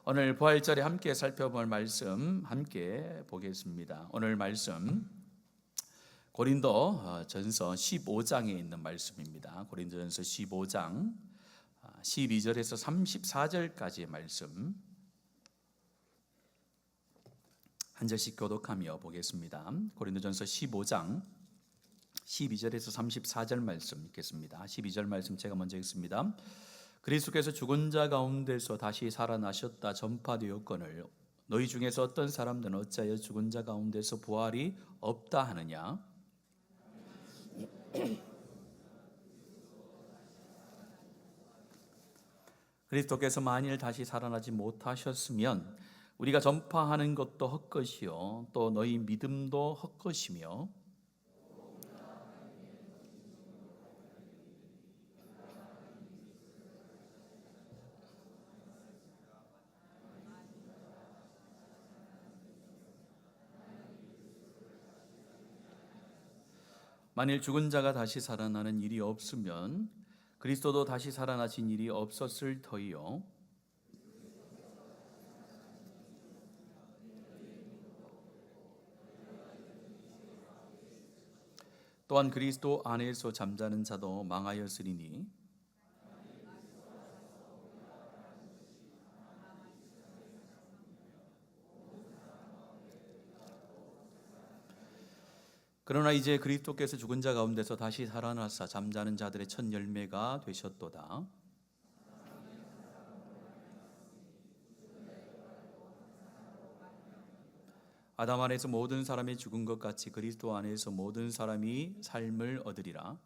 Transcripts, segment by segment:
오늘 부활절에 함께 살펴볼 말씀 함께 보겠습니다. 오늘 말씀 고린도 전서 15장에 있는 말씀입니다. 고린도전서 15장 12절에서 34절까지의 말씀 한 절씩 교독하며 보겠습니다. 고린도전서 15장 12절에서 34절 말씀 읽겠습니다. 12절 말씀 제가 먼저 읽습니다. 그리스도께서 죽은 자 가운데서 다시 살아나셨다 전파되었거늘 너희 중에서 어떤 사람들은 어찌하여 죽은 자 가운데서 부활이 없다 하느냐? 그리스도께서 만일 다시 살아나지 못하셨으면 우리가 전파하는 것도 헛것이요 또 너희 믿음도 헛것이며 만일 죽은 자가 다시 살아나는 일이 없으면 그리스도도 다시 살아나신 일이 없었을 터이요 또한 그리스도 안에서 잠자는 자도 망하였으리니 그러나 이제 그리스도께서 죽은 자 가운데서 다시 살아나사 잠자는 자들의 첫 열매가 되셨도다. 아담 안에서 모든 사람이 죽은 것 같이 그리스도 안에서 모든 사람이 삶을 얻으리라.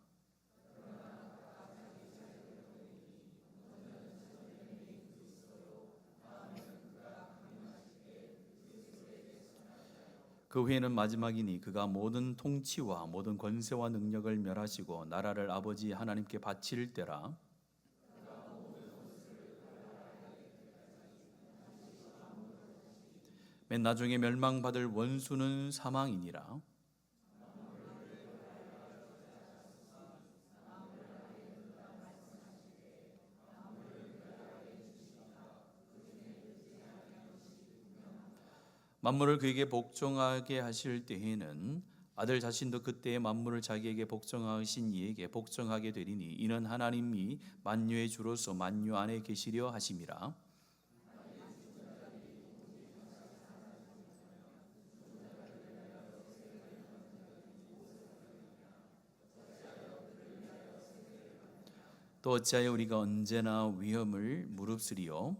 그 후에는 마지막이니 그가 모든 통치와 모든 권세와 능력을 멸하시고 나라를 아버지 하나님께 바칠 때라. 맨 나중에 멸망받을 원수는 사망이니라. 만물을 그에게 복종하게 하실 때에는 아들 자신도 그때의 만물을 자기에게 복종하신 이에게 복종하게 되리니 이는 하나님이 만유의 주로서 만유 안에 계시려 하심이라. 또 어찌하여 우리가 언제나 위험을 무릅쓰리요?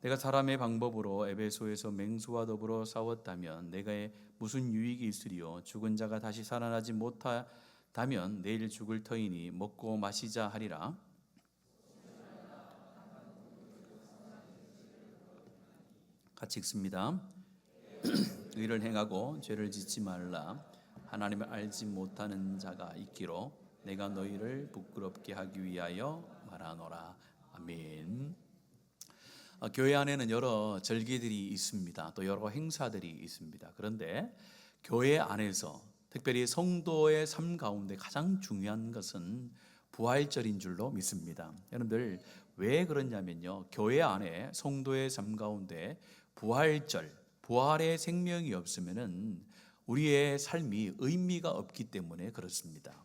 내가 사람의 방법으로 에베소에서 맹수와 더불어 싸웠다면 내가 무슨 유익이 있으리요? 죽은 자가 다시 살아나지 못하다면 내일 죽을 터이니 먹고 마시자 하리라. 같이 읽습니다. 의를 행하고 죄를 짓지 말라. 하나님을 알지 못하는 자가 있기로 내가 너희를 부끄럽게 하기 위하여 말하노라. 아멘. 교회 안에는 여러 절기들이 있습니다. 또 여러 행사들이 있습니다. 그런데 교회 안에서 특별히 성도의 삶 가운데 가장 중요한 것은 부활절인 줄로 믿습니다. 여러분들 왜 그러냐면요, 교회 안에 성도의 삶 가운데 부활절, 부활의 생명이 없으면은 우리의 삶이 의미가 없기 때문에 그렇습니다.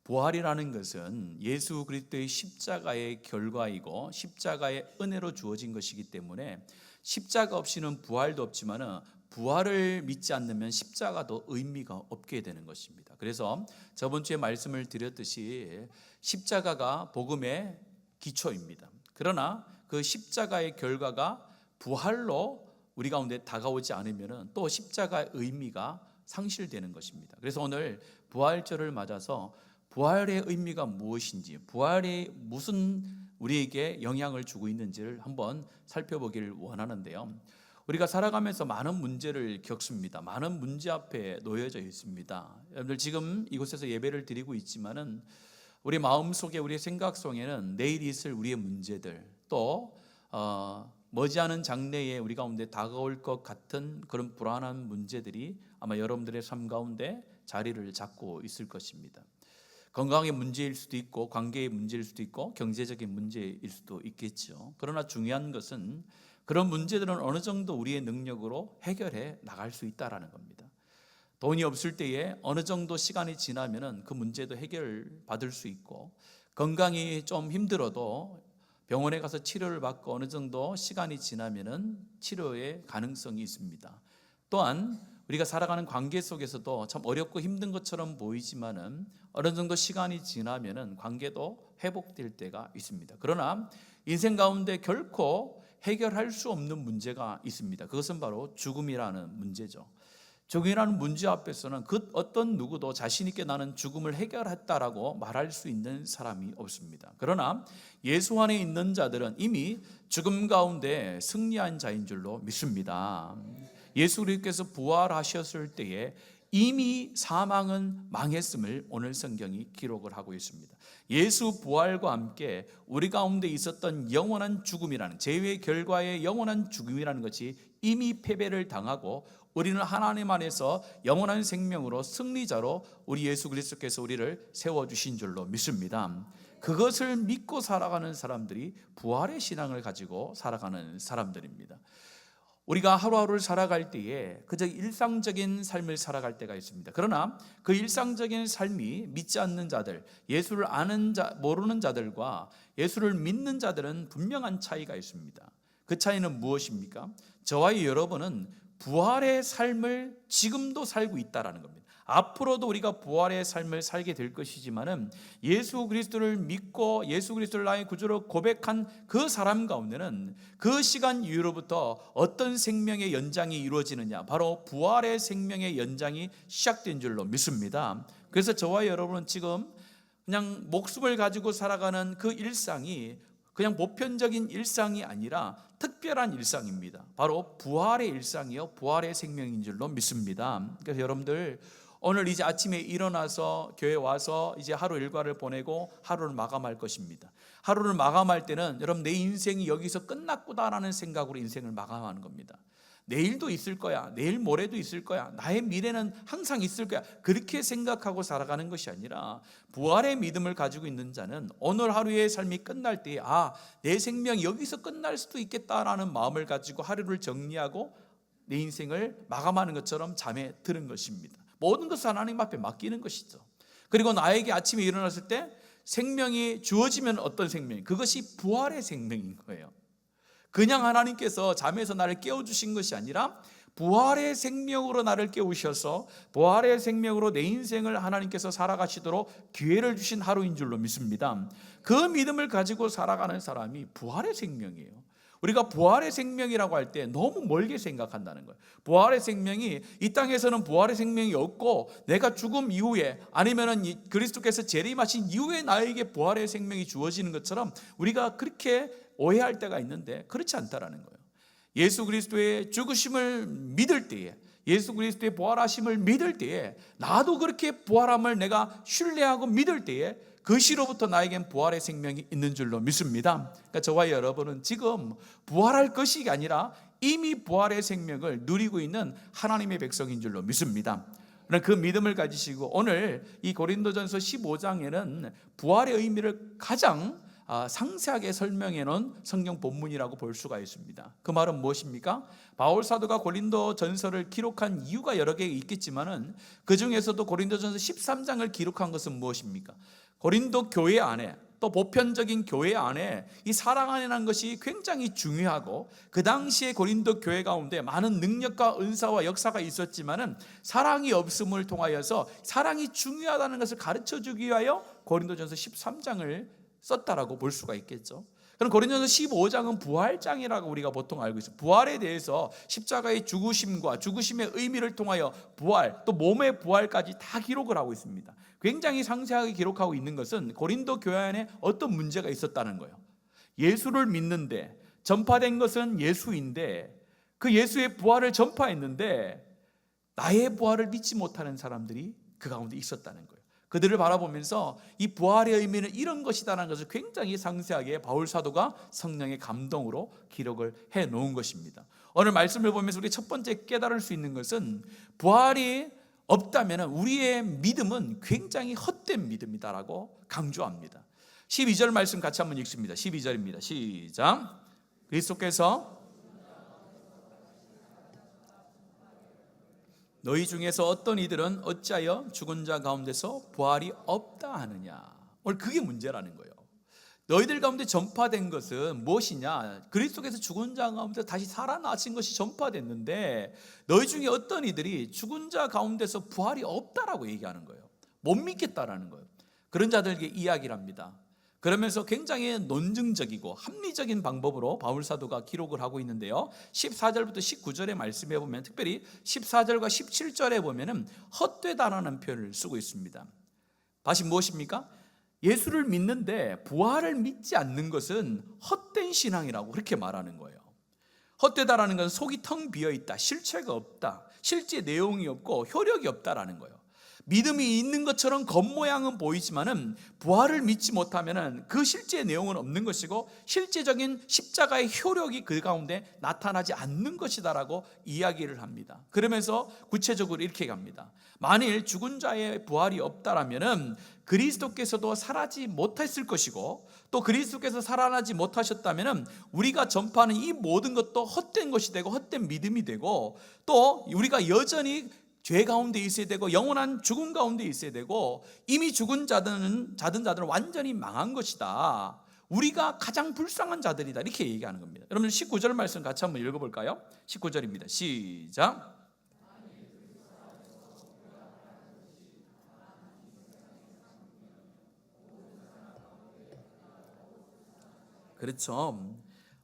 부활이라는 것은 예수 그리스도의 십자가의 결과이고 십자가의 은혜로 주어진 것이기 때문에 십자가 없이는 부활도 없지만은 부활을 믿지 않으면 십자가도 의미가 없게 되는 것입니다. 그래서 저번 주에 말씀을 드렸듯이 십자가가 복음의 기초입니다. 그러나 그 십자가의 결과가 부활로 우리 가운데 다가오지 않으면 또 십자가의 의미가 상실되는 것입니다. 그래서 오늘 부활절을 맞아서 부활의 의미가 무엇인지, 부활이 무슨 우리에게 영향을 주고 있는지를 한번 살펴보기를 원하는데요. 우리가 살아가면서 많은 문제를 겪습니다. 많은 문제 앞에 놓여져 있습니다. 여러분들 지금 이곳에서 예배를 드리고 있지만은 우리 마음속에, 우리 생각 속에는 내일 있을 우리의 문제들, 또 머지않은 장래에 우리 가운데 다가올 것 같은 그런 불안한 문제들이 아마 여러분들의 삶 가운데 자리를 잡고 있을 것입니다. 건강의 문제일 수도 있고 관계의 문제일 수도 있고 경제적인 문제일 수도 있겠죠. 그러나 중요한 것은 그런 문제들은 어느 정도 우리의 능력으로 해결해 나갈 수 있다는 겁니다. 돈이 없을 때에 어느 정도 시간이 지나면 그 문제도 해결받을 수 있고, 건강이 좀 힘들어도 병원에 가서 치료를 받고 어느 정도 시간이 지나면 치료의 가능성이 있습니다. 또한 우리가 살아가는 관계 속에서도 참 어렵고 힘든 것처럼 보이지만은 어느 정도 시간이 지나면은 관계도 회복될 때가 있습니다. 그러나 인생 가운데 결코 해결할 수 없는 문제가 있습니다. 그것은 바로 죽음이라는 문제죠. 죽음이라는 문제 앞에서는 그 어떤 누구도 자신 있게 나는 죽음을 해결했다라고 말할 수 있는 사람이 없습니다. 그러나 예수 안에 있는 자들은 이미 죽음 가운데 승리한 자인 줄로 믿습니다. 예수 그리스도께서 부활하셨을 때에 이미 사망은 망했음을 오늘 성경이 기록을 하고 있습니다. 예수 부활과 함께 우리 가운데 있었던 영원한 죽음이라는, 죄의 결과의 영원한 죽음이라는 것이 이미 패배를 당하고 우리는 하나님 안에서 영원한 생명으로 승리자로 우리 예수 그리스도께서 우리를 세워주신 줄로 믿습니다. 그것을 믿고 살아가는 사람들이 부활의 신앙을 가지고 살아가는 사람들입니다. 우리가 하루하루를 살아갈 때에 그저 일상적인 삶을 살아갈 때가 있습니다. 그러나 그 일상적인 삶이 믿지 않는 자들, 예수를 아는 자, 모르는 자들과 예수를 믿는 자들은 분명한 차이가 있습니다. 그 차이는 무엇입니까? 저와 여러분은 부활의 삶을 지금도 살고 있다는 겁니다. 앞으로도 우리가 부활의 삶을 살게 될 것이지만은 예수 그리스도를 믿고 예수 그리스도를 나의 구주로 고백한 그 사람 가운데는 그 시간 이후로부터 어떤 생명의 연장이 이루어지느냐, 바로 부활의 생명의 연장이 시작된 줄로 믿습니다. 그래서 저와 여러분은 지금 그냥 목숨을 가지고 살아가는 그 일상이 그냥 보편적인 일상이 아니라 특별한 일상입니다. 바로 부활의 일상이요, 부활의 생명인 줄로 믿습니다. 그래서 여러분들 오늘 이제 아침에 일어나서 교회 와서 이제 하루 일과를 보내고 하루를 마감할 것입니다. 하루를 마감할 때는 여러분 내 인생이 여기서 끝났구나라는 생각으로 인생을 마감하는 겁니다. 내일도 있을 거야, 내일 모레도 있을 거야, 나의 미래는 항상 있을 거야, 그렇게 생각하고 살아가는 것이 아니라 부활의 믿음을 가지고 있는 자는 오늘 하루의 삶이 끝날 때 내 생명이 여기서 끝날 수도 있겠다라는 마음을 가지고 하루를 정리하고 내 인생을 마감하는 것처럼 잠에 드는 것입니다. 모든 것을 하나님 앞에 맡기는 것이죠. 그리고 나에게 아침에 일어났을 때 생명이 주어지면 어떤 생명이? 그것이 부활의 생명인 거예요. 그냥 하나님께서 잠에서 나를 깨워주신 것이 아니라 부활의 생명으로 나를 깨우셔서 부활의 생명으로 내 인생을 하나님께서 살아가시도록 기회를 주신 하루인 줄로 믿습니다. 그 믿음을 가지고 살아가는 사람이 부활의 생명이에요. 우리가 부활의 생명이라고 할 때 너무 멀게 생각한다는 거예요. 부활의 생명이 이 땅에서는 부활의 생명이 없고 내가 죽음 이후에 아니면은 그리스도께서 재림하신 이후에 나에게 부활의 생명이 주어지는 것처럼 우리가 그렇게 오해할 때가 있는데 그렇지 않다라는 거예요. 예수 그리스도의 죽으심을 믿을 때에, 예수 그리스도의 부활하심을 믿을 때에, 나도 그렇게 부활함을 내가 신뢰하고 믿을 때에 그 시로부터 나에겐 부활의 생명이 있는 줄로 믿습니다. 그러니까 저와 여러분은 지금 부활할 것이 아니라 이미 부활의 생명을 누리고 있는 하나님의 백성인 줄로 믿습니다. 그 믿음을 가지시고 오늘 이 고린도전서 15장에는 부활의 의미를 가장 상세하게 설명해 놓은 성경 본문이라고 볼 수가 있습니다. 그 말은 무엇입니까? 바울 사도가 고린도 전서를 기록한 이유가 여러 개 있겠지만은 그 중에서도 고린도전서 13장을 기록한 것은 무엇입니까? 고린도 교회 안에, 또 보편적인 교회 안에 이 사랑이라는 것이 굉장히 중요하고, 그 당시에 고린도 교회 가운데 많은 능력과 은사와 역사가 있었지만은 사랑이 없음을 통하여서 사랑이 중요하다는 것을 가르쳐 주기 위하여 고린도전서 13장을 썼다라고 볼 수가 있겠죠. 그럼 고린도전서 15장은 부활장이라고 우리가 보통 알고 있어요. 부활에 대해서 십자가의 죽으심과 죽으심의 의미를 통하여 부활, 또 몸의 부활까지 다 기록을 하고 있습니다. 굉장히 상세하게 기록하고 있는 것은 고린도 교회 안에 어떤 문제가 있었다는 거예요. 예수를 믿는데 전파된 것은 예수인데 그 예수의 부활을 전파했는데 나의 부활을 믿지 못하는 사람들이 그 가운데 있었다는 거예요. 그들을 바라보면서 이 부활의 의미는 이런 것이다라는 것을 굉장히 상세하게 바울 사도가 성령의 감동으로 기록을 해 놓은 것입니다. 오늘 말씀을 보면서 우리 첫 번째 깨달을 수 있는 것은 부활이 없다면 우리의 믿음은 굉장히 헛된 믿음이다라고 강조합니다. 12절 말씀 같이 한번 읽습니다. 12절입니다. 시작. 그리스도께서 너희 중에서 어떤 이들은 어찌하여 죽은 자 가운데서 부활이 없다 하느냐. 오늘 그게 문제라는 거예요. 너희들 가운데 전파된 것은 무엇이냐? 그리스도께서 죽은 자 가운데 다시 살아나신 것이 전파됐는데 너희 중에 어떤 이들이 죽은 자 가운데서 부활이 없다라고 얘기하는 거예요. 못 믿겠다라는 거예요. 그런 자들에게 이야기를 합니다. 그러면서 굉장히 논증적이고 합리적인 방법으로 바울 사도가 기록을 하고 있는데요. 14절부터 19절의 말씀에 보면, 특별히 14절과 17절에 보면은 헛되다라는 표현을 쓰고 있습니다. 다시 무엇입니까? 예수를 믿는데 부활을 믿지 않는 것은 헛된 신앙이라고 그렇게 말하는 거예요. 헛되다라는 건 속이 텅 비어 있다, 실체가 없다, 실제 내용이 없고 효력이 없다라는 거예요. 믿음이 있는 것처럼 겉모양은 보이지만은 부활을 믿지 못하면은 그 실제 내용은 없는 것이고 실제적인 십자가의 효력이 그 가운데 나타나지 않는 것이다라고 이야기를 합니다. 그러면서 구체적으로 이렇게 갑니다. 만일 죽은 자의 부활이 없다라면은 그리스도께서도 살아지 못했을 것이고, 또 그리스도께서 살아나지 못하셨다면은 우리가 전파하는 이 모든 것도 헛된 것이 되고 헛된 믿음이 되고, 또 우리가 여전히 죄 가운데 있어야 되고 영원한 죽음 가운데 있어야 되고, 이미 죽은 자들은 완전히 망한 것이다. 우리가 가장 불쌍한 자들이다, 이렇게 얘기하는 겁니다. 여러분 19절 말씀 같이 한번 읽어볼까요? 19절입니다. 시작. 그렇죠.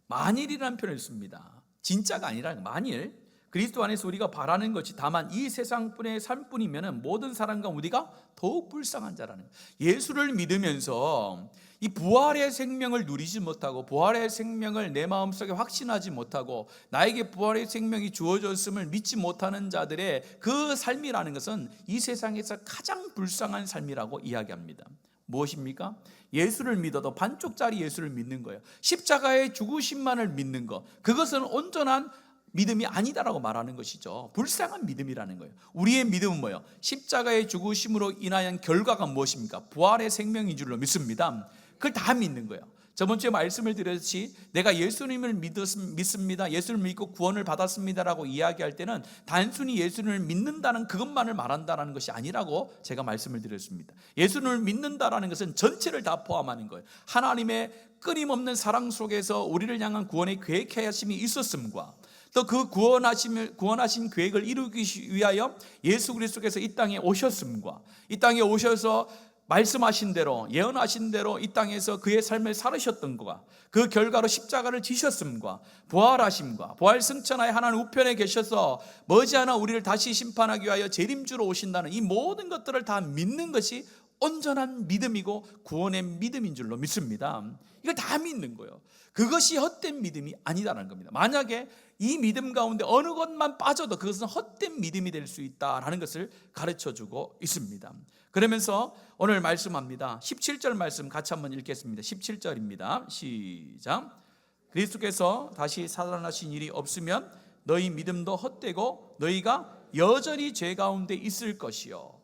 만일이라는 표현을 씁니다. 진짜가 아니라 만일. 그리스도 안에서 우리가 바라는 것이 다만 이 세상뿐의 삶뿐이면 모든 사람과 우리가 더욱 불쌍한 자라는, 예수를 믿으면서 이 부활의 생명을 누리지 못하고 부활의 생명을 내 마음속에 확신하지 못하고 나에게 부활의 생명이 주어졌음을 믿지 못하는 자들의 그 삶이라는 것은 이 세상에서 가장 불쌍한 삶이라고 이야기합니다. 무엇입니까? 예수를 믿어도 반쪽짜리 예수를 믿는 거예요. 십자가의 죽으심만을 믿는 것, 그것은 온전한 믿음이 아니다라고 말하는 것이죠. 불쌍한 믿음이라는 거예요. 우리의 믿음은 뭐예요? 십자가의 죽으심으로 인하여 결과가 무엇입니까? 부활의 생명인 줄로 믿습니다. 그걸 다 믿는 거예요. 저번 주에 말씀을 드렸듯이 내가 예수님을 믿습니다, 예수를 믿고 구원을 받았습니다라고 이야기할 때는 단순히 예수님을 믿는다는 그것만을 말한다는 것이 아니라고 제가 말씀을 드렸습니다. 예수님을 믿는다는 것은 전체를 다 포함하는 거예요. 하나님의 끊임없는 사랑 속에서 우리를 향한 구원의 계획하심이 있었음과, 또 그 구원하신 계획을 이루기 위하여 예수 그리스도께서 이 땅에 오셨음과, 이 땅에 오셔서 말씀하신 대로 예언하신 대로 이 땅에서 그의 삶을 살으셨던 것과, 그 결과로 십자가를 지셨음과, 부활하심과, 부활 승천하여 하나님 우편에 계셔서 머지않아 우리를 다시 심판하기 위하여 재림주로 오신다는 이 모든 것들을 다 믿는 것이 온전한 믿음이고 구원의 믿음인 줄로 믿습니다. 이걸 다 믿는 거예요. 그것이 헛된 믿음이 아니다라는 겁니다. 만약에 이 믿음 가운데 어느 것만 빠져도 그것은 헛된 믿음이 될 수 있다라는 것을 가르쳐주고 있습니다. 그러면서 오늘 말씀합니다. 17절 말씀 같이 한번 읽겠습니다. 17절입니다. 시작. 그리스도께서 다시 살아나신 일이 없으면 너희 믿음도 헛되고 너희가 여전히 죄 가운데 있을 것이요.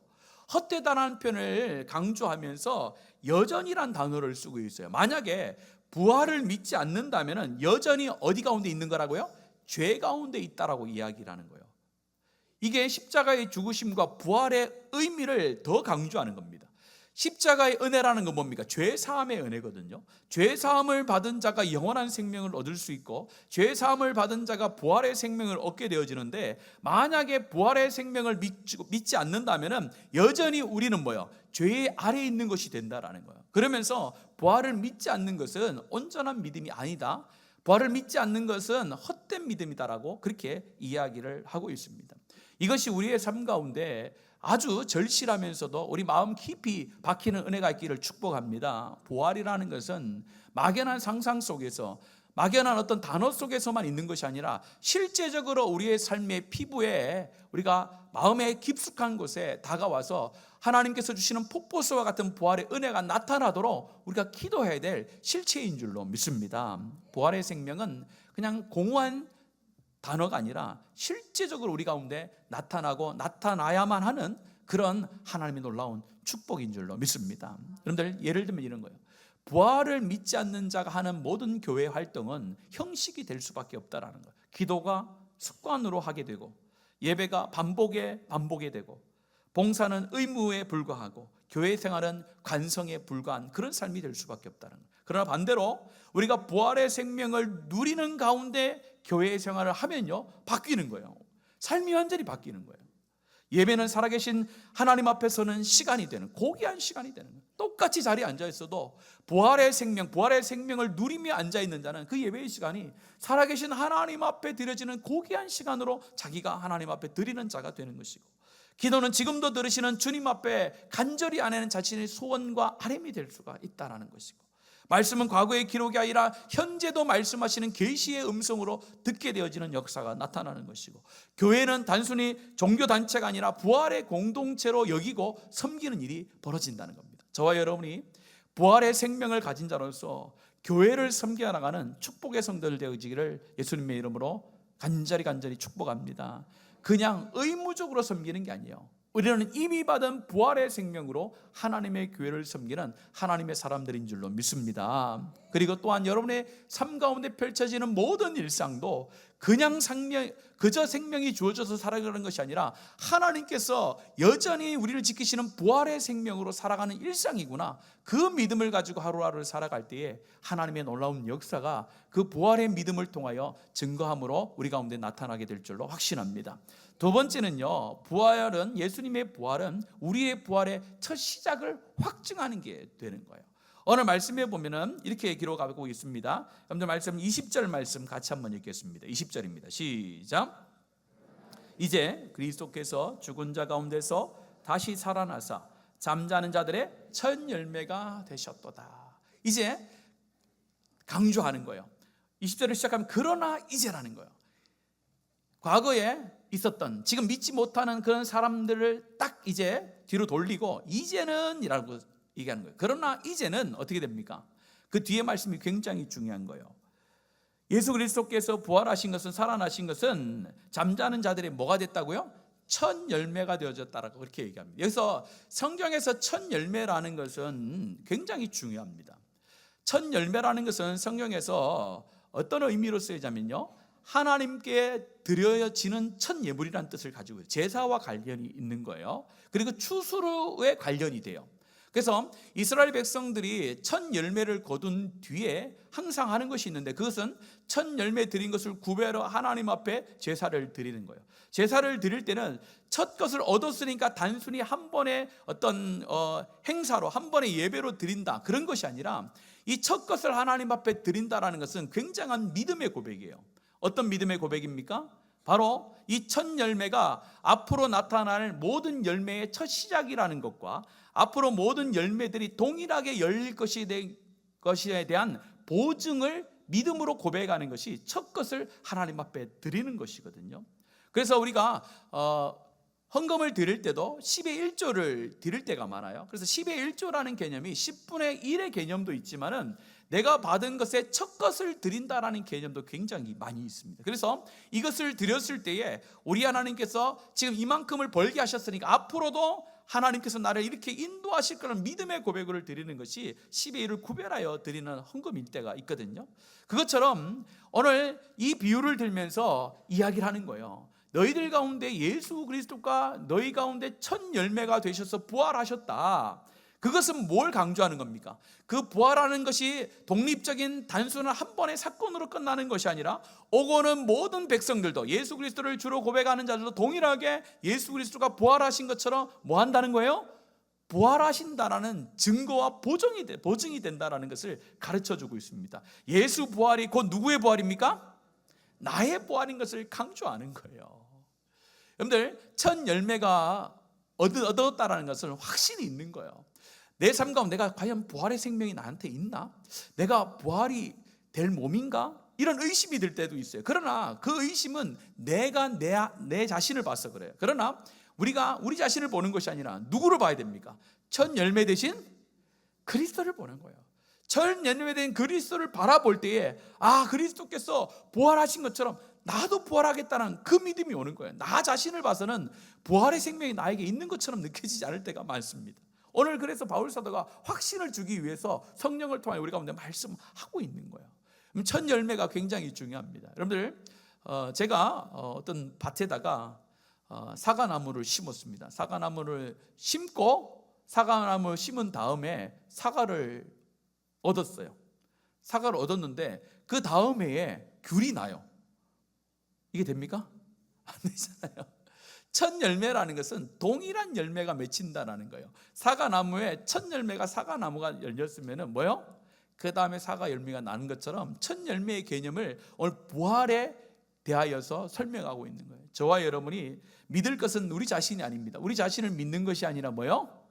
헛되다라는 표현을 강조하면서 여전히란 단어를 쓰고 있어요. 만약에 부활을 믿지 않는다면 여전히 어디 가운데 있는 거라고요? 죄 가운데 있다라고 이야기를 하는 거예요. 이게 십자가의 죽으심과 부활의 의미를 더 강조하는 겁니다. 십자가의 은혜라는 건 뭡니까? 죄 사함의 은혜거든요. 죄 사함을 받은 자가 영원한 생명을 얻을 수 있고, 죄 사함을 받은 자가 부활의 생명을 얻게 되어지는데, 만약에 부활의 생명을 믿지 않는다면은 여전히 우리는 뭐예요? 죄 아래에 있는 것이 된다라는 거예요. 그러면서 부활을 믿지 않는 것은 온전한 믿음이 아니다, 부활을 믿지 않는 것은 헛된 믿음이다라고 그렇게 이야기를 하고 있습니다. 이것이 우리의 삶 가운데 아주 절실하면서도 우리 마음 깊이 박히는 은혜가 있기를 축복합니다. 부활이라는 것은 막연한 상상 속에서, 막연한 어떤 단어 속에서만 있는 것이 아니라 실제적으로 우리의 삶의 피부에, 우리가 마음의 깊숙한 곳에 다가와서 하나님께서 주시는 폭포수와 같은 부활의 은혜가 나타나도록 우리가 기도해야 될 실체인 줄로 믿습니다. 부활의 생명은 그냥 공허한 단어가 아니라 실제적으로 우리 가운데 나타나고 나타나야만 하는 그런 하나님의 놀라운 축복인 줄로 믿습니다. 여러분들, 예를 들면 이런 거예요. 부활을 믿지 않는 자가 하는 모든 교회 활동은 형식이 될 수밖에 없다라는 거예요. 기도가 습관으로 하게 되고, 예배가 반복에 되고, 봉사는 의무에 불과하고, 교회 생활은 관성에 불과한 그런 삶이 될 수밖에 없다는 거예요. 그러나 반대로 우리가 부활의 생명을 누리는 가운데 교회 생활을 하면요, 바뀌는 거예요. 삶이 완전히 바뀌는 거예요. 예배는 살아계신 하나님 앞에서는 시간이 되는, 고귀한 시간이 되는 거예요. 똑같이 자리에 앉아 있어도 부활의 생명을 누리며 앉아 있는 자는 그 예배의 시간이 살아계신 하나님 앞에 드려지는 고귀한 시간으로 자기가 하나님 앞에 드리는 자가 되는 것이고, 기도는 지금도 들으시는 주님 앞에 간절히 아내는 자신의 소원과 아뢰미 될 수가 있다는 것이고, 말씀은 과거의 기록이 아니라 현재도 말씀하시는 계시의 음성으로 듣게 되어지는 역사가 나타나는 것이고, 교회는 단순히 종교단체가 아니라 부활의 공동체로 여기고 섬기는 일이 벌어진다는 겁니다. 저와 여러분이 부활의 생명을 가진 자로서 교회를 섬겨 나가는 축복의 성도들 되어지기를 예수님의 이름으로 간절히 축복합니다. 그냥 의무적으로 섬기는 게 아니에요. 우리는 이미 받은 부활의 생명으로 하나님의 교회를 섬기는 하나님의 사람들인 줄로 믿습니다. 그리고 또한 여러분의 삶 가운데 펼쳐지는 모든 일상도 그저 생명이 주어져서 살아가는 것이 아니라 하나님께서 여전히 우리를 지키시는 부활의 생명으로 살아가는 일상이구나, 그 믿음을 가지고 하루하루를 살아갈 때에 하나님의 놀라운 역사가 그 부활의 믿음을 통하여 증거함으로 우리 가운데 나타나게 될 줄로 확신합니다. 두 번째는요, 예수님의 부활은 우리의 부활의 첫 시작을 확증하는 게 되는 거예요. 오늘 말씀에 보면은 이렇게 기록하고 있습니다. 여러분들 말씀 20절 말씀 같이 한번 읽겠습니다. 20절입니다. 시작. 이제 그리스도께서 죽은 자 가운데서 다시 살아나사 잠자는 자들의 첫 열매가 되셨도다. 이제 강조하는 거예요. 20절을 시작하면 그러나 이제라는 거예요. 과거에 있었던, 지금 믿지 못하는 그런 사람들을 딱 이제 뒤로 돌리고 이제는 이라고 얘기하는 거예요. 그러나 이제는 어떻게 됩니까? 그 뒤에 말씀이 굉장히 중요한 거예요. 예수 그리스도께서 부활하신 것은, 살아나신 것은 잠자는 자들이 뭐가 됐다고요? 첫 열매가 되어졌다라고 그렇게 얘기합니다. 여기서 성경에서 첫 열매라는 것은 굉장히 중요합니다. 첫 열매라는 것은 성경에서 어떤 의미로 쓰이자면요, 하나님께 드려지는 첫 예물이라는 뜻을 가지고 있어요. 제사와 관련이 있는 거예요. 그리고 추수로의 관련이 돼요. 그래서 이스라엘 백성들이 첫 열매를 거둔 뒤에 항상 하는 것이 있는데, 그것은 첫 열매 드린 것을 구별하여 하나님 앞에 제사를 드리는 거예요. 제사를 드릴 때는 첫 것을 얻었으니까 단순히 한 번의 어떤 행사로, 한 번의 예배로 드린다, 그런 것이 아니라 이 첫 것을 하나님 앞에 드린다라는 것은 굉장한 믿음의 고백이에요. 어떤 믿음의 고백입니까? 바로 이 첫 열매가 앞으로 나타날 모든 열매의 첫 시작이라는 것과 앞으로 모든 열매들이 동일하게 열릴 것에 대한 보증을 믿음으로 고백하는 것이 첫 것을 하나님 앞에 드리는 것이거든요. 그래서 우리가 헌금을 드릴 때도 10의 1조를 드릴 때가 많아요. 그래서 10의 1조라는 개념이 10분의 1의 개념도 있지만은 내가 받은 것의 첫 것을 드린다라는 개념도 굉장히 많이 있습니다. 그래서 이것을 드렸을 때에 우리 하나님께서 지금 이만큼을 벌게 하셨으니까 앞으로도 하나님께서 나를 이렇게 인도하실 거라는 믿음의 고백을 드리는 것이 10의 1을 구별하여 드리는 헌금일 때가 있거든요. 그것처럼 오늘 이 비유를 들면서 이야기를 하는 거예요. 너희들 가운데 예수 그리스도가 너희 가운데 첫 열매가 되셔서 부활하셨다. 그것은 뭘 강조하는 겁니까? 그 부활하는 것이 독립적인 단순한 한 번의 사건으로 끝나는 것이 아니라 오고는 모든 백성들도, 예수 그리스도를 주로 고백하는 자들도 동일하게 예수 그리스도가 부활하신 것처럼 뭐 한다는 거예요? 부활하신다라는 증거와 보증이 된다라는 것을 가르쳐주고 있습니다. 예수 부활이 곧 누구의 부활입니까? 나의 부활인 것을 강조하는 거예요. 여러분들, 첫 열매가 얻었다라는 것은 확신이 있는 거예요. 내 삶 가운데 내가 과연 부활의 생명이 나한테 있나? 내가 부활이 될 몸인가? 이런 의심이 들 때도 있어요. 그러나 그 의심은 내가 내 자신을 봐서 그래요. 그러나 우리가 우리 자신을 보는 것이 아니라 누구를 봐야 됩니까? 첫 열매 대신 그리스도를 보는 거예요. 첫 열매된 그리스도를 바라볼 때에 그리스도께서 부활하신 것처럼 나도 부활하겠다는 그 믿음이 오는 거예요. 나 자신을 봐서는 부활의 생명이 나에게 있는 것처럼 느껴지지 않을 때가 많습니다. 오늘 그래서 바울 사도가 확신을 주기 위해서 성령을 통해 우리 가운데 말씀하고 있는 거예요. 첫 열매가 굉장히 중요합니다. 여러분들, 제가 어떤 밭에다가 사과나무를 심었습니다. 사과나무를 심고 사과나무를 심은 다음에 사과를 얻었어요. 사과를 얻었는데 그 다음 해에 귤이 나요. 이게 됩니까? 안 되잖아요. 첫 열매라는 것은 동일한 열매가 맺힌다라는 거예요. 사과나무에 첫 열매가 사과나무가 열렸으면 뭐요? 그 다음에 사과 열매가 나는 것처럼 첫 열매의 개념을 오늘 부활에 대하여서 설명하고 있는 거예요. 저와 여러분이 믿을 것은 우리 자신이 아닙니다. 우리 자신을 믿는 것이 아니라 뭐요?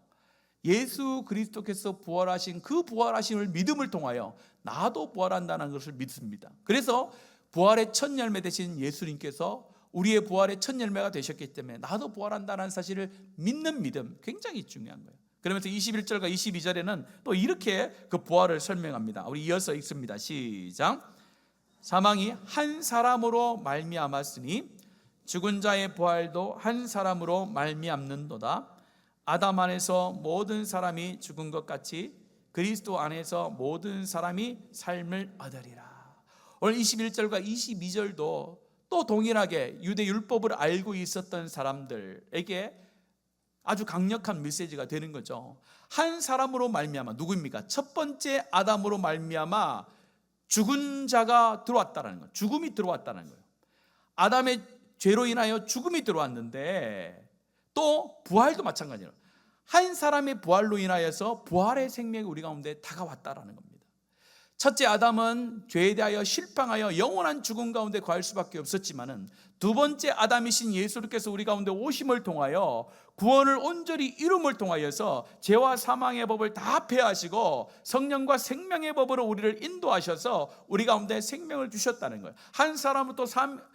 예수 그리스도께서 부활하신 그 부활하심을 믿음을 통하여 나도 부활한다는 것을 믿습니다. 그래서 부활의 첫 열매 되신 예수님께서 우리의 부활의 첫 열매가 되셨기 때문에 나도 부활한다는 사실을 믿는 믿음, 굉장히 중요한 거예요. 그러면서 21절과 22절에는 또 이렇게 그 부활을 설명합니다. 우리 이어서 읽습니다. 시작. 사망이 한 사람으로 말미암았으니 죽은 자의 부활도 한 사람으로 말미암는도다. 아담 안에서 모든 사람이 죽은 것 같이 그리스도 안에서 모든 사람이 삶을 얻으리라. 오늘 21절과 22절도 또 동일하게 유대 율법을 알고 있었던 사람들에게 아주 강력한 메시지가 되는 거죠. 한 사람으로 말미암아, 누구입니까? 첫 번째 아담으로 말미암아 죽은 자가 들어왔다는 거예요. 죽음이 들어왔다는 거예요. 아담의 죄로 인하여 죽음이 들어왔는데 또 부활도 마찬가지예요. 한 사람의 부활로 인하여서 부활의 생명이 우리 가운데 다가왔다라는 겁니다. 첫째 아담은 죄에 대하여 실패하여 영원한 죽음 가운데 거할 수밖에 없었지만은 두 번째 아담이신 예수께서 우리 가운데 오심을 통하여 구원을 온전히 이룸을 통하여서 죄와 사망의 법을 다 폐하시고 성령과 생명의 법으로 우리를 인도하셔서 우리 가운데 생명을 주셨다는 거예요. 한 사람부터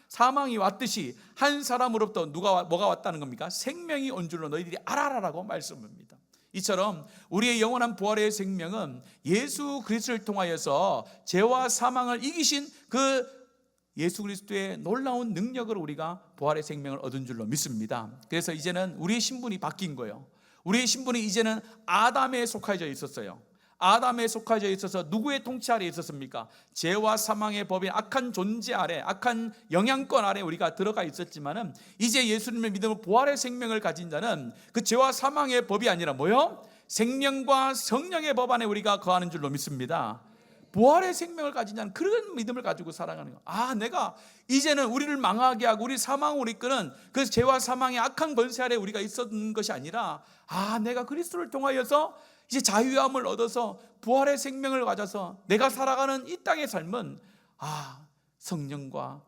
사망이 왔듯이 한 사람으로부터 뭐가 왔다는 겁니까? 생명이 온 줄로 너희들이 알아라라고 말씀합니다. 이처럼 우리의 영원한 부활의 생명은 예수 그리스도를 통하여서 죄와 사망을 이기신 그 예수 그리스도의 놀라운 능력으로 우리가 부활의 생명을 얻은 줄로 믿습니다. 그래서 이제는 우리의 신분이 바뀐 거예요. 우리의 신분이 이제는 아담에 속하여 있었어요. 아담에 속하여 있어서 누구의 통치 아래에 있었습니까? 죄와 사망의 법인 악한 존재 아래, 악한 영향권 아래 우리가 들어가 있었지만은 이제 예수님을 믿으면 부활의 생명을 가진 자는 그 죄와 사망의 법이 아니라 뭐요? 생명과 성령의 법 안에 우리가 거하는 줄로 믿습니다. 부활의 생명을 가진 자는 그런 믿음을 가지고 살아가는 거예요. 내가 이제는 우리를 망하게 하고 우리 사망으로 이끄는 그 죄와 사망의 악한 권세 아래 우리가 있었던 것이 아니라 내가 그리스도를 통하여서 이제 자유함을 얻어서 부활의 생명을 가져서 내가 살아가는 이 땅의 삶은 성령과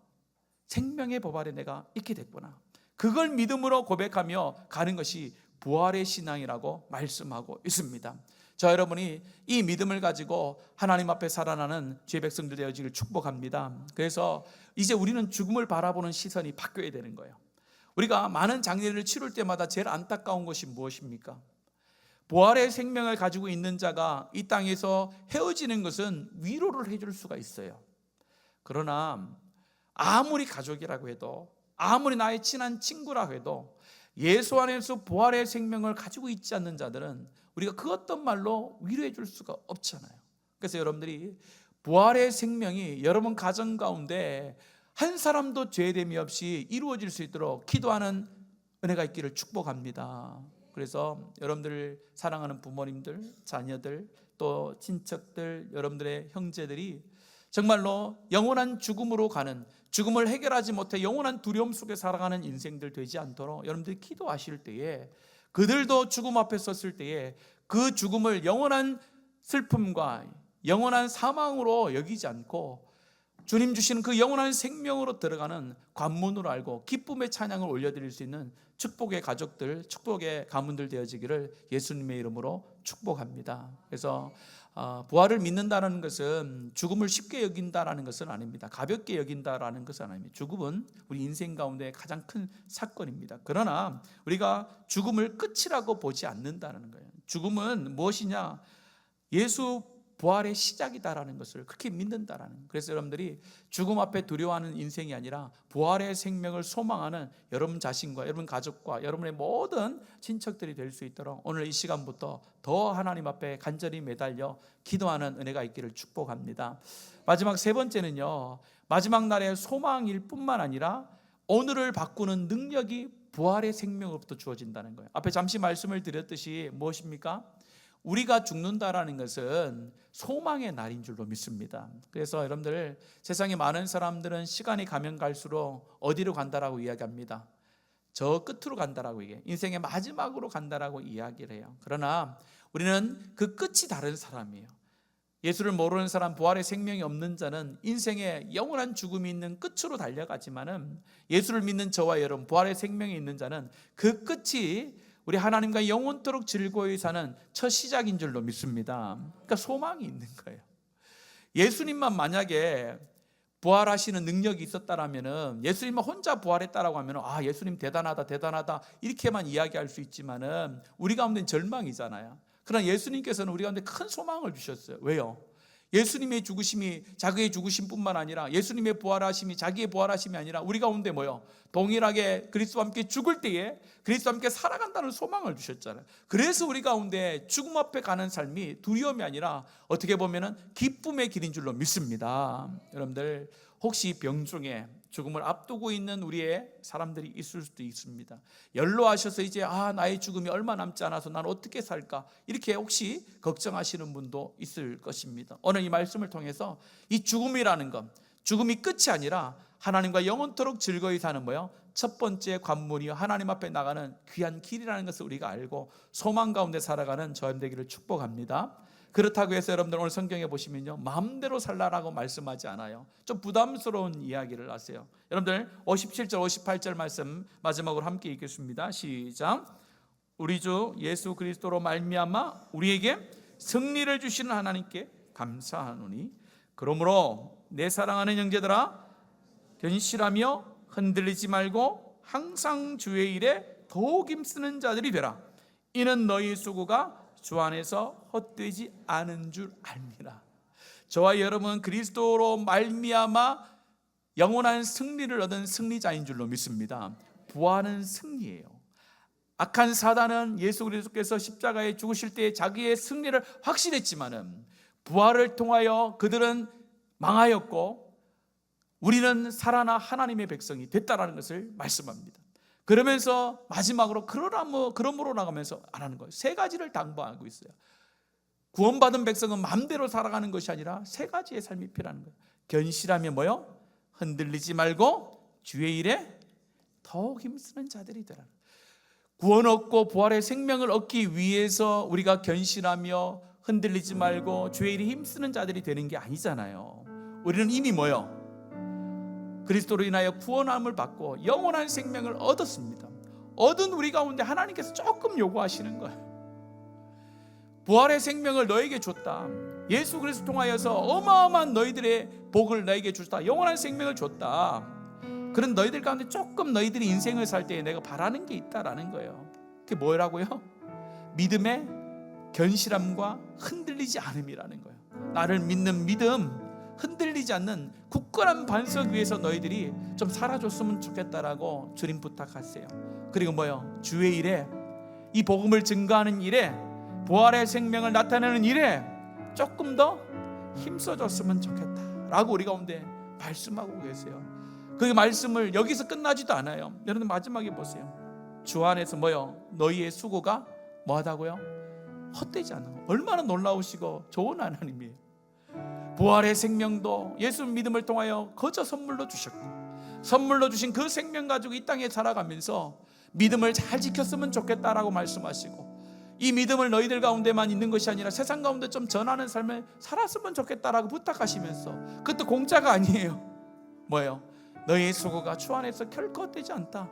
생명의 법 아래 내가 있게 됐구나. 그걸 믿음으로 고백하며 가는 것이 부활의 신앙이라고 말씀하고 있습니다. 자, 여러분이 이 믿음을 가지고 하나님 앞에 살아나는 주의 백성들 되어지길 축복합니다. 그래서 이제 우리는 죽음을 바라보는 시선이 바뀌어야 되는 거예요. 우리가 많은 장례를 치를 때마다 제일 안타까운 것이 무엇입니까? 부활의 생명을 가지고 있는 자가 이 땅에서 헤어지는 것은 위로를 해줄 수가 있어요. 그러나 아무리 가족이라고 해도, 아무리 나의 친한 친구라고 해도 예수 안에서 부활의 생명을 가지고 있지 않는 자들은 우리가 그 어떤 말로 위로해 줄 수가 없잖아요. 그래서 여러분들이 부활의 생명이 여러분 가정 가운데 한 사람도 죄됨이 없이 이루어질 수 있도록 기도하는 은혜가 있기를 축복합니다. 그래서 여러분들 사랑하는 부모님들, 자녀들, 또 친척들, 여러분들의 형제들이 정말로 영원한 죽음으로 가는, 죽음을 해결하지 못해 영원한 두려움 속에 살아가는 인생들 되지 않도록 여러분들이 기도하실 때에, 그들도 죽음 앞에 섰을 때에 그 죽음을 영원한 슬픔과 영원한 사망으로 여기지 않고 주님 주시는 그 영원한 생명으로 들어가는 관문으로 알고 기쁨의 찬양을 올려드릴 수 있는 축복의 가족들, 축복의 가문들 되어지기를 예수님의 이름으로 축복합니다. 그래서 부활을 믿는다는 것은 죽음을 쉽게 여긴다라는 것은 아닙니다. 가볍게 여긴다라는 것은 아닙니다. 죽음은 우리 인생 가운데 가장 큰 사건입니다. 그러나 우리가 죽음을 끝이라고 보지 않는다는 거예요. 죽음은 무엇이냐? 예수 부활의 시작이다라는 것을 그렇게 믿는다라는 거예요. 그래서 여러분들이 죽음 앞에 두려워하는 인생이 아니라 부활의 생명을 소망하는 여러분 자신과 여러분 가족과 여러분의 모든 친척들이 될 수 있도록 오늘 이 시간부터 더 하나님 앞에 간절히 매달려 기도하는 은혜가 있기를 축복합니다. 마지막 세 번째는요, 마지막 날의 소망일 뿐만 아니라 오늘을 바꾸는 능력이 부활의 생명으로부터 주어진다는 거예요. 앞에 잠시 말씀을 드렸듯이 무엇입니까? 우리가 죽는다라는 것은 소망의 날인 줄로 믿습니다. 그래서 여러분들, 세상에 많은 사람들은 시간이 가면 갈수록 어디로 간다라고 이야기합니다. 저 끝으로 간다라고 얘기해요. 인생의 마지막으로 간다라고 이야기를 해요. 그러나 우리는 그 끝이 다른 사람이에요. 예수를 모르는 사람, 부활의 생명이 없는 자는 인생에 영원한 죽음이 있는 끝으로 달려가지만은, 예수를 믿는 저와 여러분, 부활의 생명이 있는 자는 그 끝이 우리 하나님과 영원토록 즐거이 사는 첫 시작인 줄로 믿습니다. 그러니까 소망이 있는 거예요. 예수님만 만약에 부활하시는 능력이 있었다라면은, 예수님만 혼자 부활했다라고 하면은 아, 예수님 대단하다 대단하다 이렇게만 이야기할 수 있지만은 우리 가운데는 절망이잖아요. 그러나 예수님께서는 우리 가운데 큰 소망을 주셨어요. 왜요? 예수님의 죽으심이 자기의 죽으심뿐만 아니라 예수님의 부활하심이 자기의 부활하심이 아니라 우리 가운데 뭐요? 동일하게 그리스도와 함께 죽을 때에 그리스도와 함께 살아간다는 소망을 주셨잖아요. 그래서 우리 가운데 죽음 앞에 가는 삶이 두려움이 아니라 어떻게 보면은 기쁨의 길인 줄로 믿습니다. 여러분들, 혹시 병중에 죽음을 앞두고 있는 우리의 사람들이 있을 수도 있습니다. 연로하셔서 이제 나의 죽음이 얼마 남지 않아서 난 어떻게 살까, 이렇게 혹시 걱정하시는 분도 있을 것입니다. 오늘 이 말씀을 통해서 이 죽음이라는 것, 죽음이 끝이 아니라 하나님과 영원토록 즐거이 사는 뭐요? 첫 번째 관문이요, 하나님 앞에 나가는 귀한 길이라는 것을 우리가 알고 소망 가운데 살아가는 저희들 되기를 축복합니다. 그렇다고 해서 여러분들 오늘 성경에 보시면요, 마음대로 살라라고 말씀하지 않아요. 좀 부담스러운 이야기를 하세요. 여러분들 57절 58절 말씀 마지막으로 함께 읽겠습니다. 시작. 우리 주 예수 그리스도로 말미암아 우리에게 승리를 주시는 하나님께 감사하노니 그러므로 내 사랑하는 형제들아, 견실하며 흔들리지 말고 항상 주의 일에 더욱 힘쓰는 자들이 되라. 이는 너희 수고가 주 안에서 헛되지 않은 줄 알미라. 저와 여러분 그리스도로 말미암아 영원한 승리를 얻은 승리자인 줄로 믿습니다. 부활은 승리예요. 악한 사단은 예수 그리스도께서 십자가에 죽으실 때 자기의 승리를 확신했지만은 부활을 통하여 그들은 망하였고 우리는 살아나 하나님의 백성이 됐다라는 것을 말씀합니다. 그러면서 마지막으로 그러므로 나가면서 안 하는 거예요. 세 가지를 당부하고 있어요. 구원받은 백성은 마음대로 살아가는 것이 아니라 세 가지의 삶이 필요한 거예요. 견실하며 뭐요? 흔들리지 말고 주의 일에 더욱 힘쓰는 자들이 되라. 구원 얻고 부활의 생명을 얻기 위해서 우리가 견실하며 흔들리지 말고 주의 일에 힘쓰는 자들이 되는 게 아니잖아요. 우리는 이미 뭐요? 그리스도로 인하여 구원함을 받고 영원한 생명을 얻었습니다. 얻은 우리 가운데 하나님께서 조금 요구하시는 거예요. 부활의 생명을 너에게 줬다. 예수 그리스도 통하여서 어마어마한 너희들의 복을 너에게 줬다. 영원한 생명을 줬다. 그런 너희들 가운데 조금 너희들이 인생을 살 때 내가 바라는 게 있다라는 거예요. 그게 뭐라고요? 믿음의 견실함과 흔들리지 않음이라는 거예요. 나를 믿는 믿음, 흔들리지 않는 굳건한 반석 위에서 너희들이 좀 살아줬으면 좋겠다라고 주님 부탁하세요. 그리고 뭐요? 주의 일에, 이 복음을 증거하는 일에, 부활의 생명을 나타내는 일에 조금 더 힘써줬으면 좋겠다라고 우리 가운데 말씀하고 계세요. 그 말씀을 여기서 끝나지도 않아요. 여러분 마지막에 보세요. 주 안에서 뭐요? 너희의 수고가 뭐하다고요? 헛되지 않아. 얼마나 놀라우시고 좋은 하나님이에요. 부활의 생명도 예수 믿음을 통하여 거저 선물로 주셨고, 선물로 주신 그 생명 가지고 이 땅에 살아가면서 믿음을 잘 지켰으면 좋겠다라고 말씀하시고, 이 믿음을 너희들 가운데만 있는 것이 아니라 세상 가운데 좀 전하는 삶을 살았으면 좋겠다라고 부탁하시면서, 그것도 공짜가 아니에요. 뭐예요? 너희의 수고가 주 안에서 결코 헛되지 않다.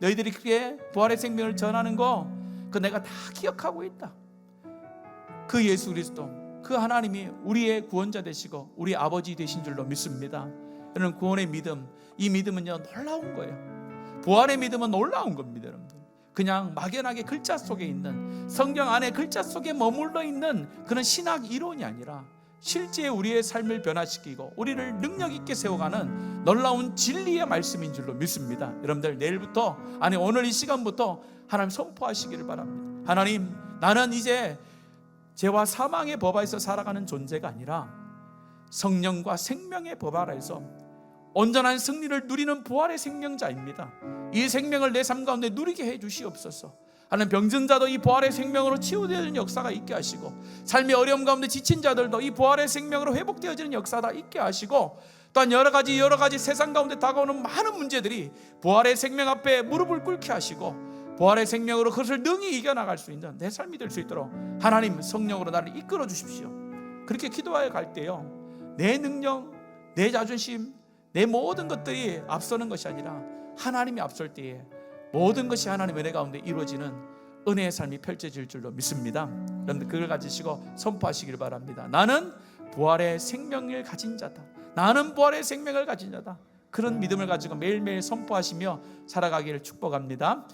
너희들이 그게 부활의 생명을 전하는 거, 그 내가 다 기억하고 있다. 그 예수 그리스도, 그 하나님이 우리의 구원자 되시고 우리 아버지 되신 줄로 믿습니다. 여러분, 구원의 믿음, 이 믿음은요 놀라운 거예요. 부활의 믿음은 놀라운 겁니다. 여러분들, 그냥 막연하게 글자 속에 있는, 성경 안에 글자 속에 머물러 있는 그런 신학 이론이 아니라 실제 우리의 삶을 변화시키고 우리를 능력 있게 세워가는 놀라운 진리의 말씀인 줄로 믿습니다. 여러분들 내일부터, 아니 오늘 이 시간부터 하나님 선포하시기를 바랍니다. 하나님, 나는 이제 죄와 사망의 법 아래서 살아가는 존재가 아니라 성령과 생명의 법 아래서 온전한 승리를 누리는 부활의 생명자입니다. 이 생명을 내 삶 가운데 누리게 해 주시옵소서. 하나님, 병든 자도 이 부활의 생명으로 치유되는 역사가 있게 하시고, 삶의 어려움 가운데 지친 자들도 이 부활의 생명으로 회복되어지는 역사가 있게 하시고, 또한 여러 가지 세상 가운데 다가오는 많은 문제들이 부활의 생명 앞에 무릎을 꿇게 하시고, 부활의 생명으로 그것을 능히 이겨나갈 수 있는 내 삶이 될 수 있도록 하나님 성령으로 나를 이끌어 주십시오. 그렇게 기도하여 갈 때요, 내 능력, 내 자존심, 내 모든 것들이 앞서는 것이 아니라 하나님이 앞설 때에 모든 것이 하나님의 은혜 가운데 이루어지는 은혜의 삶이 펼쳐질 줄로 믿습니다. 여러분들 그걸 가지시고 선포하시길 바랍니다. 나는 부활의 생명을 가진 자다. 나는 부활의 생명을 가진 자다. 그런 믿음을 가지고 매일매일 선포하시며 살아가기를 축복합니다.